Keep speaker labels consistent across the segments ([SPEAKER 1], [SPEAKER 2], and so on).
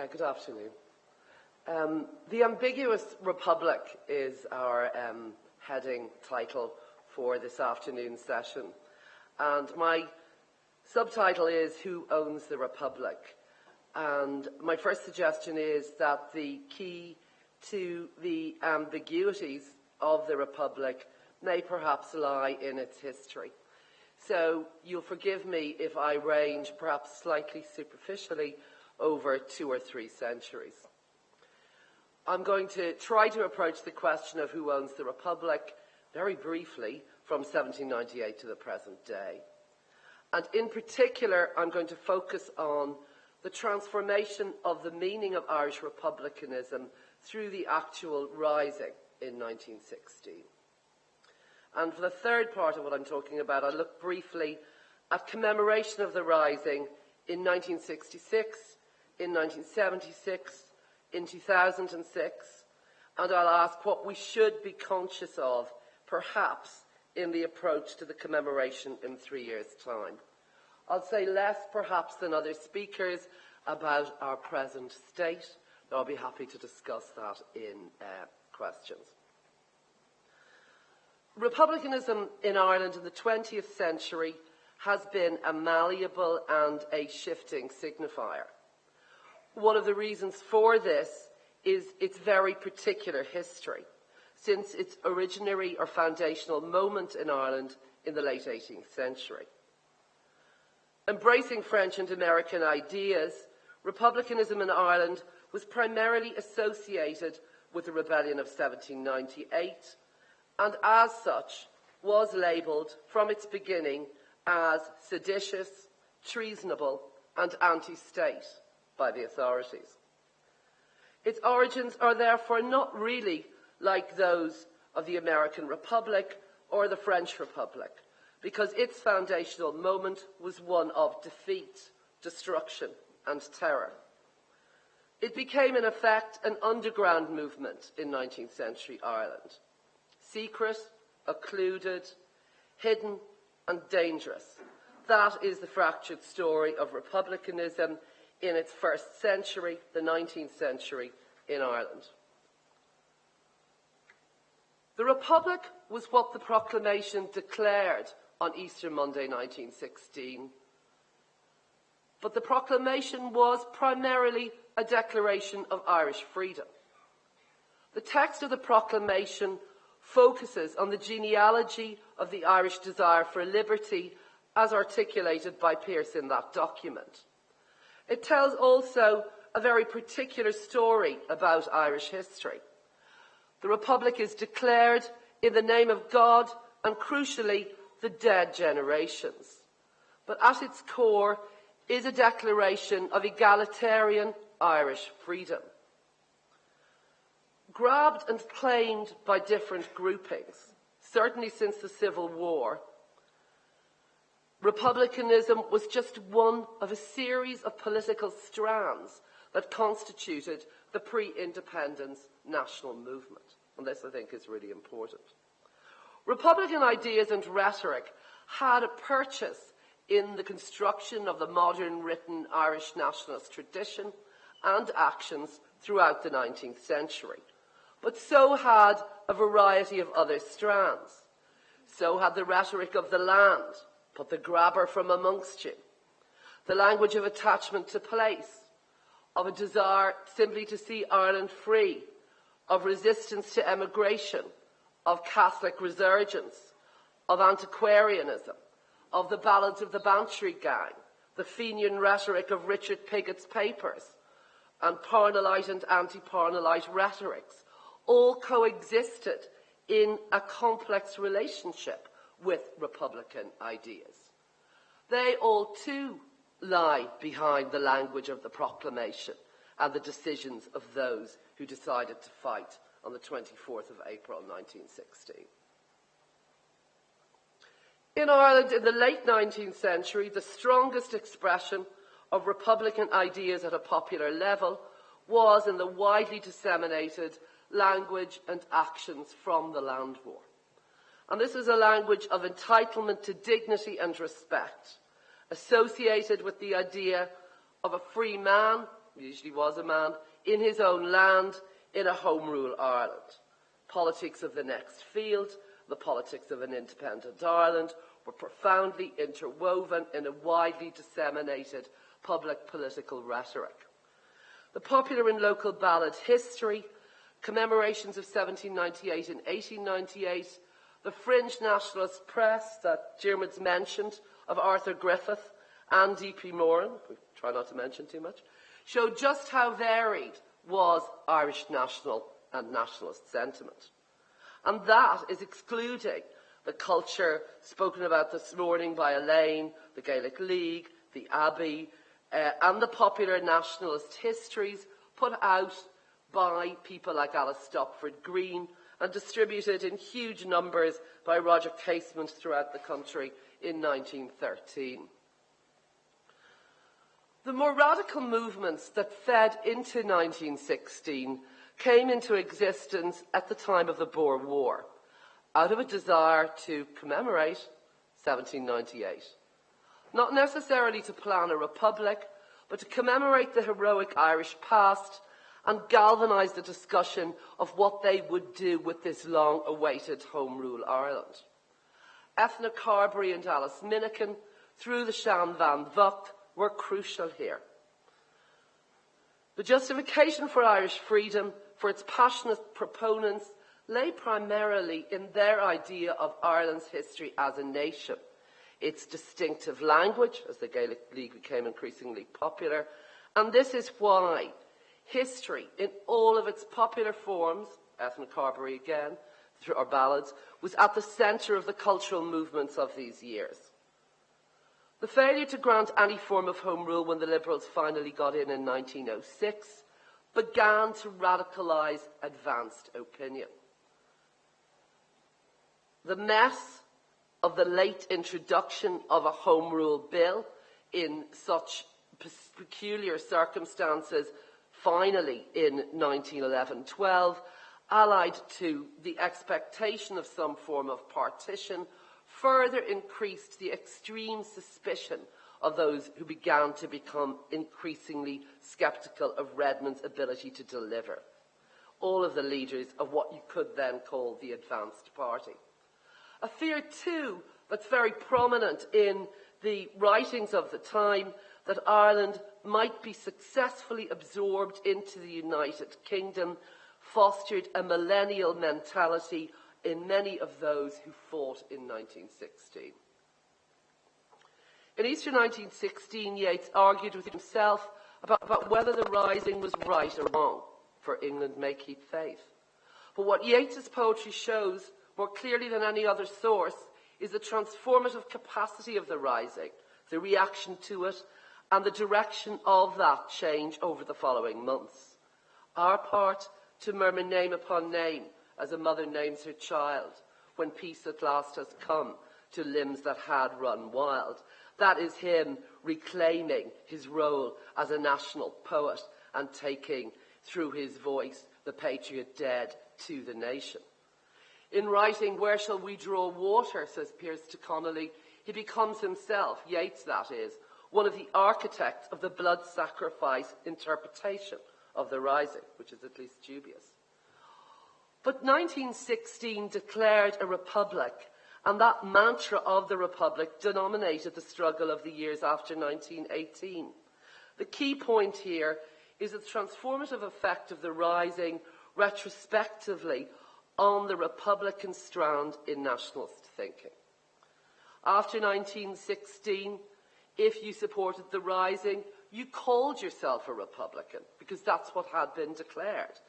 [SPEAKER 1] Good afternoon. The ambiguous republic is our heading title for this afternoon's session. And my subtitle is Who Owns the Republic? And my first suggestion is that the key to the ambiguities of the republic may perhaps lie in its history. So you'll forgive me if I range perhaps slightly superficially over 2 or 3 centuries. I'm going to try to approach the question of who owns the republic very briefly from 1798 to the present day. And in particular, I'm going to focus on the transformation of the meaning of Irish republicanism through the actual rising in 1916. And for the third part of what I'm talking about, I'll look briefly at commemoration of the rising in 1966, in 1976, in 2006, and I'll ask what we should be conscious of, perhaps, in the approach to the commemoration in 3 years' time. I'll say less, perhaps, than other speakers about our present state, though I'll be happy to discuss that in questions. Republicanism in Ireland in the 20th century has been a malleable and a shifting signifier. One of the reasons for this is its very particular history, since its originary or foundational moment in Ireland in the late 18th century. Embracing French and American ideas, republicanism in Ireland was primarily associated with the rebellion of 1798, and as such was labelled from its beginning as seditious, treasonable, and anti-state by the authorities. Its origins are therefore not really like those of the American Republic or the French Republic, because its foundational moment was one of defeat, destruction, and terror. It became, in effect, an underground movement in 19th century Ireland. Secret, occluded, hidden, and dangerous. That is the fractured story of republicanism in its first century, the 19th century, in Ireland. The Republic was what the proclamation declared on Easter Monday 1916. But the proclamation was primarily a declaration of Irish freedom. The text of the proclamation focuses on the genealogy of the Irish desire for liberty as articulated by Pearse in that document. It tells also a very particular story about Irish history. The Republic is declared in the name of God and, crucially, the dead generations. But at its core is a declaration of egalitarian Irish freedom. Grabbed and claimed by different groupings, certainly since the Civil War, republicanism was just one of a series of political strands that constituted the pre-independence national movement. And this, I think, is really important. Republican ideas and rhetoric had a purchase in the construction of the modern written Irish nationalist tradition and actions throughout the 19th century. But so had a variety of other strands. So had the rhetoric of the land, put the grabber from amongst you, the language of attachment to place, of a desire simply to see Ireland free, of resistance to emigration, of Catholic resurgence, of antiquarianism, of the ballads of the Bantry Gang, the Fenian rhetoric of Richard Pigott's papers, and Parnellite and anti-Parnellite rhetorics, all coexisted in a complex relationship with Republican ideas. They all too lie behind the language of the proclamation and the decisions of those who decided to fight on the 24th of April 1916. In Ireland in the late 19th century, the strongest expression of Republican ideas at a popular level was in the widely disseminated language and actions from the land war. And this is a language of entitlement to dignity and respect, associated with the idea of a free man usually was a man, in his own land, in a Home Rule Ireland. Politics of the next field, the politics of an independent Ireland, were profoundly interwoven in a widely disseminated public political rhetoric. The popular and local ballad history, commemorations of 1798 and 1898, the fringe nationalist press that Diarmuid's mentioned of Arthur Griffith and D.P. Moran, we try not to mention too much, showed just how varied was Irish national and nationalist sentiment. And that is excluding the culture spoken about this morning by Elaine, the Gaelic League, the Abbey, and the popular nationalist histories put out by people like Alice Stopford Green and distributed in huge numbers by Roger Casement throughout the country in 1913. The more radical movements that fed into 1916 came into existence at the time of the Boer War, out of a desire to commemorate 1798. Not necessarily to plan a republic, but to commemorate the heroic Irish past and galvanise the discussion of what they would do with this long-awaited Home Rule Ireland. Ethna Carberry and Alice Minnikin, through the Sean Van Vuck, were crucial here. The justification for Irish freedom, for its passionate proponents, lay primarily in their idea of Ireland's history as a nation, its distinctive language, as the Gaelic League became increasingly popular, and this is why history, in all of its popular forms, Ethna Carberry again, or ballads, was at the centre of the cultural movements of these years. The failure to grant any form of Home Rule when the Liberals finally got in 1906 began to radicalise advanced opinion. The mess of the late introduction of a Home Rule bill in such peculiar circumstances, finally in 1911-12, allied to the expectation of some form of partition, further increased the extreme suspicion of those who began to become increasingly sceptical of Redmond's ability to deliver. All of the leaders of what you could then call the advanced party. A fear, too, that's very prominent in the writings of the time, that Ireland might be successfully absorbed into the United Kingdom, fostered a millennial mentality in many of those who fought in 1916. In Easter 1916, Yeats argued with himself about whether the Rising was right or wrong, for England may keep faith. But what Yeats's poetry shows more clearly than any other source is the transformative capacity of the Rising, the reaction to it, and the direction of that change over the following months. Our part, to murmur name upon name, as a mother names her child, when peace at last has come to limbs that had run wild. That is him reclaiming his role as a national poet and taking, through his voice, the patriot dead to the nation. In writing Where Shall We Draw Water, says Piers to Connolly, he becomes himself, Yeats that is, one of the architects of the blood sacrifice interpretation of the Rising, which is at least dubious. But 1916 declared a republic, and that mantra of the republic denominated the struggle of the years after 1918. The key point here is the transformative effect of the Rising retrospectively on the Republican strand in nationalist thinking. After 1916, if you supported the Rising, you called yourself a Republican, because that's what had been declared.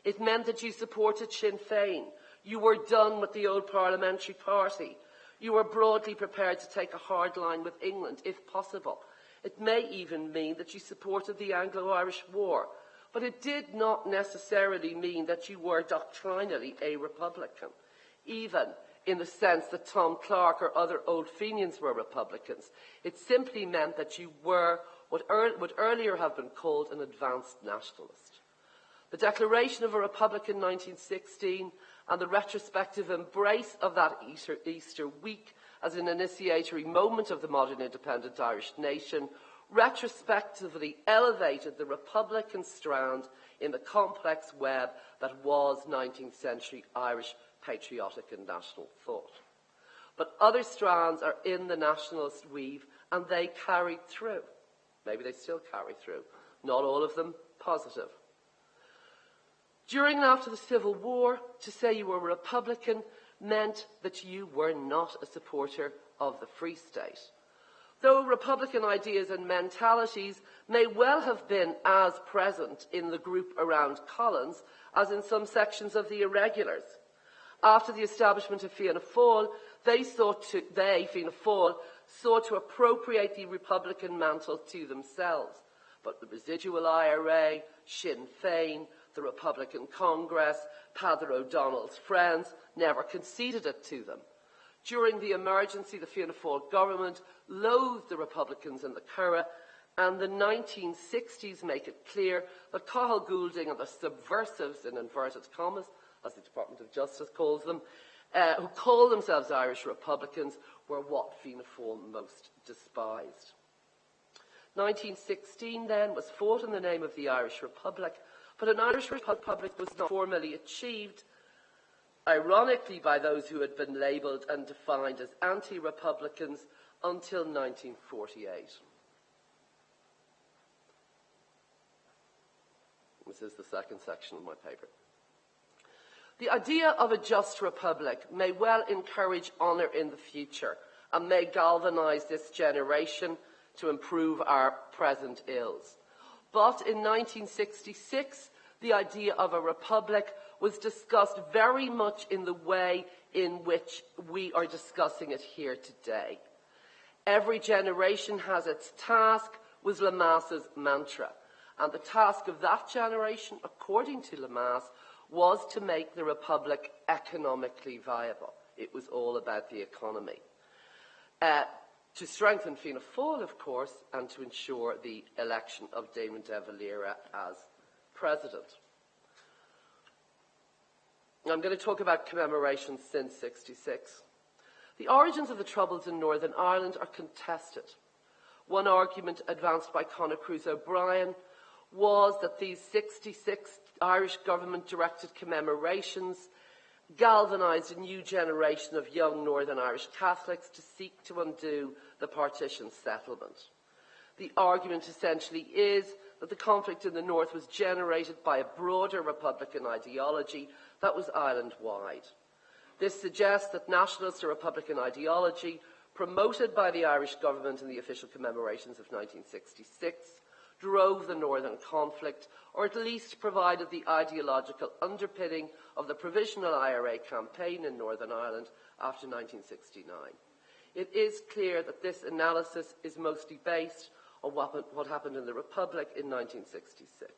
[SPEAKER 1] It meant that you supported Sinn Féin. You were done with the old parliamentary party. You were broadly prepared to take a hard line with England, if possible. It may even mean that you supported the Anglo-Irish War, but it did not necessarily mean that you were doctrinally a Republican, even in the sense that Tom Clarke or other Old Fenians were Republicans. It simply meant that you were what would earlier have been called an advanced nationalist. The declaration of a republic in 1916 and the retrospective embrace of that Easter week as an initiatory moment of the modern independent Irish nation retrospectively elevated the Republican strand in the complex web that was 19th century Irish patriotic and national thought. But other strands are in the nationalist weave, and they carried through. Maybe they still carry through. Not all of them positive. During and after the Civil War, to say you were a Republican meant that you were not a supporter of the Free State. Though Republican ideas and mentalities may well have been as present in the group around Collins as in some sections of the Irregulars. After the establishment of Fianna Fáil, Fianna Fáil, sought to appropriate the Republican mantle to themselves. But the residual IRA, Sinn Féin, the Republican Congress, Peadar O'Donnell's friends never conceded it to them. During the emergency, the Fianna Fáil government loathed the Republicans in the Curragh, and the 1960s make it clear that Cathal Goulding and the subversives, in inverted commas, as the Department of Justice calls them, who call themselves Irish Republicans, were what Fianna Fáil most despised. 1916, then, was fought in the name of the Irish Republic, but an Irish Republic was not formally achieved, ironically, by those who had been labelled and defined as anti-Republicans until 1948. This is the second section of my paper. The idea of a just republic may well encourage honour in the future and may galvanise this generation to improve our present ills. But in 1966, the idea of a republic was discussed very much in the way in which we are discussing it here today. Every generation has its task, was Lamass's mantra. And the task of that generation, according to Lamass, was to make the republic economically viable. It was all about the economy. To strengthen Fianna Fáil, of course, and to ensure the election of Damon de Valera as president. I'm going to talk about commemorations since '66. The origins of the Troubles in Northern Ireland are contested. One argument advanced by Conor Cruise O'Brien was that these 66 Irish government-directed commemorations galvanised a new generation of young Northern Irish Catholics to seek to undo the partition settlement. The argument essentially is that the conflict in the North was generated by a broader Republican ideology that was island-wide. This suggests that nationalist or Republican ideology, promoted by the Irish government in the official commemorations of 1966, drove the Northern conflict, or at least provided the ideological underpinning of the provisional IRA campaign in Northern Ireland after 1969. It is clear that this analysis is mostly based on what happened in the Republic in 1966.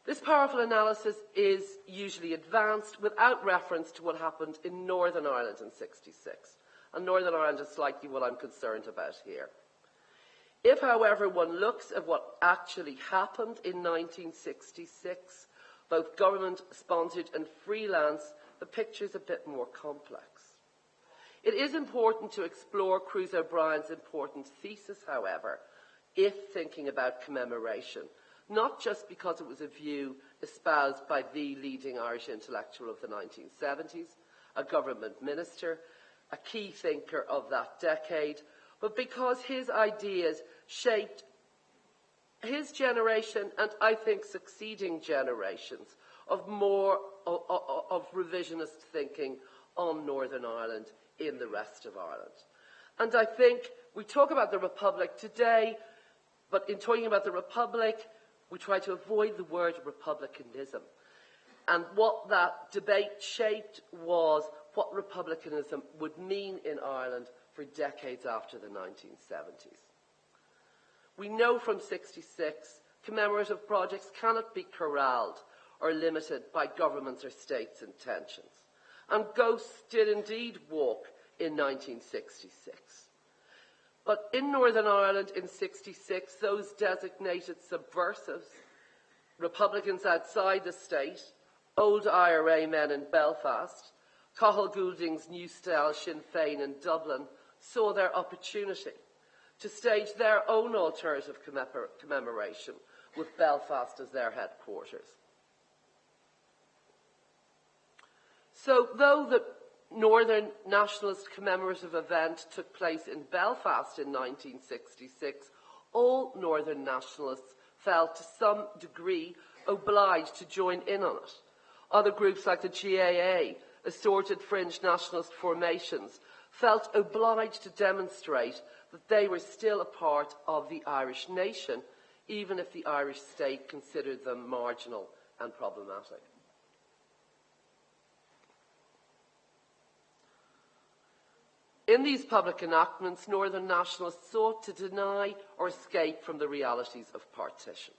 [SPEAKER 1] This powerful analysis is usually advanced without reference to what happened in Northern Ireland in '66. And Northern Ireland is slightly what I'm concerned about here. If, however, one looks at what actually happened in 1966, both government-sponsored and freelance, the picture is a bit more complex. It is important to explore Cruise O'Brien's important thesis, however, if thinking about commemoration, not just because it was a view espoused by the leading Irish intellectual of the 1970s, a government minister, a key thinker of that decade, but because his ideas shaped his generation and, I think, succeeding generations of revisionist thinking on Northern Ireland in the rest of Ireland. And I think we talk about the Republic today, but in talking about the Republic, we try to avoid the word republicanism. And what that debate shaped was what republicanism would mean in Ireland for decades after the 1970s. We know from '66 commemorative projects cannot be corralled or limited by governments or states' intentions. And ghosts did indeed walk in 1966. But in Northern Ireland in '66, those designated subversives, Republicans outside the state, old IRA men in Belfast, Cathal Goulding's New Style Sinn Féin in Dublin, saw their opportunity to stage their own alternative commemoration with Belfast as their headquarters. So, though the Northern Nationalist commemorative event took place in Belfast in 1966, all Northern Nationalists felt to some degree obliged to join in on it. Other groups like the GAA, assorted fringe nationalist formations, felt obliged to demonstrate that they were still a part of the Irish nation, even if the Irish state considered them marginal and problematic. In these public enactments, Northern Nationalists sought to deny or escape from the realities of partition.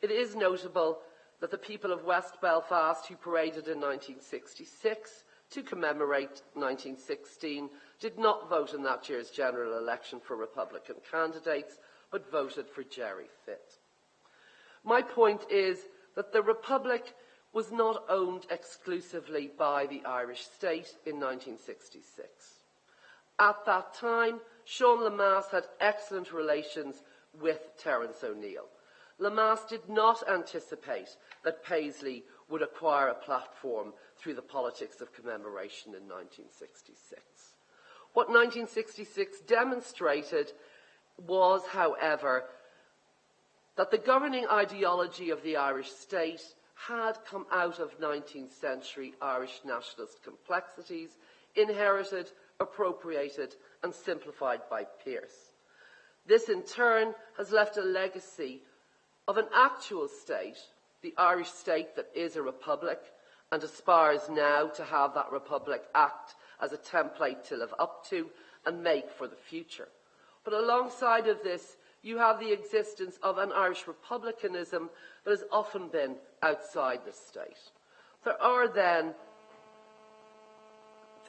[SPEAKER 1] It is notable that the people of West Belfast who paraded in 1966 to commemorate 1916 did not vote in that year's general election for Republican candidates, but voted for Jerry Fitt. My point is that the Republic was not owned exclusively by the Irish state in 1966. At that time, Sean Lemass had excellent relations with Terence O'Neill. Lemass did not anticipate that Paisley would acquire a platform through the politics of commemoration in 1966. What 1966 demonstrated was, however, that the governing ideology of the Irish state had come out of 19th century Irish nationalist complexities, inherited, appropriated and simplified by Pearse. This in turn has left a legacy of an actual state, the Irish state that is a republic and aspires now to have that republic act as a template to live up to and make for the future. But alongside of this, you have the existence of an Irish republicanism that has often been outside the state. There are then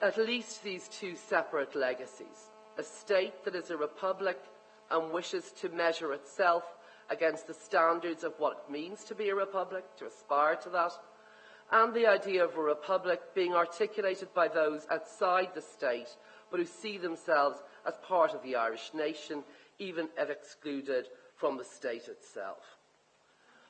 [SPEAKER 1] at least these two separate legacies: a state that is a republic and wishes to measure itself against the standards of what it means to be a republic, to aspire to that, and the idea of a republic being articulated by those outside the state, but who see themselves as part of the Irish nation, even if excluded from the state itself.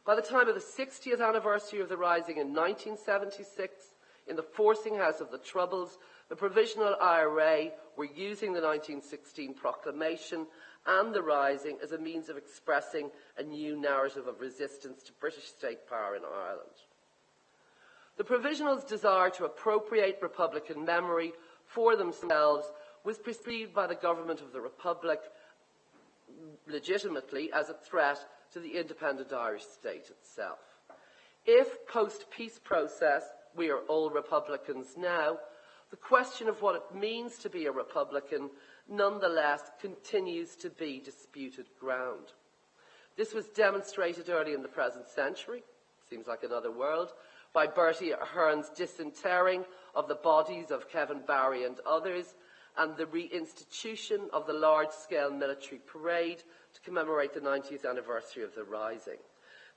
[SPEAKER 1] By the time of the 60th anniversary of the Rising in 1976, in the forcing house of the Troubles, the Provisional IRA were using the 1916 proclamation and the Rising as a means of expressing a new narrative of resistance to British state power in Ireland. The Provisionals' desire to appropriate Republican memory for themselves was perceived by the government of the Republic legitimately as a threat to the independent Irish state itself. If, post-peace process, we are all Republicans now, the question of what it means to be a Republican nonetheless continues to be disputed ground. This was demonstrated early in the present century, seems like another world, by Bertie Ahern's disinterring of the bodies of Kevin Barry and others, and the reinstitution of the large-scale military parade to commemorate the 90th anniversary of the Rising.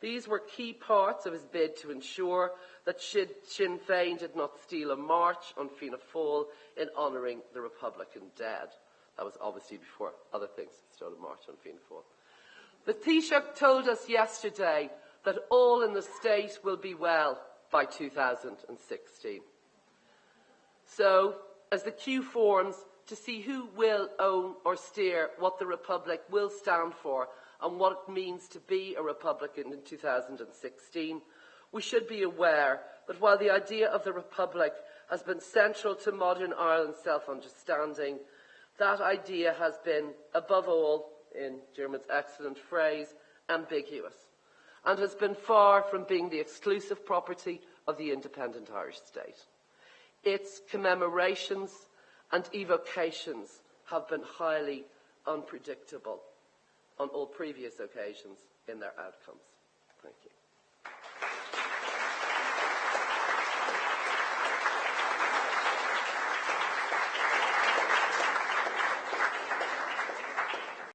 [SPEAKER 1] These were key parts of his bid to ensure that Sinn Féin did not steal a march on Fianna Fáil in honouring the Republican dead. That was obviously before other things stole a march on Fianna Fáil. The Taoiseach told us yesterday that all in the state will be well by 2016. So, as the queue forms to see who will own or steer what the Republic will stand for and what it means to be a Republican in 2016, we should be aware that while the idea of the Republic has been central to modern Ireland's self-understanding, that idea has been, above all, in Dermot's excellent phrase, ambiguous, and has been far from being the exclusive property of the independent Irish state. Its commemorations and evocations have been highly unpredictable on all previous occasions in their outcomes. Thank you.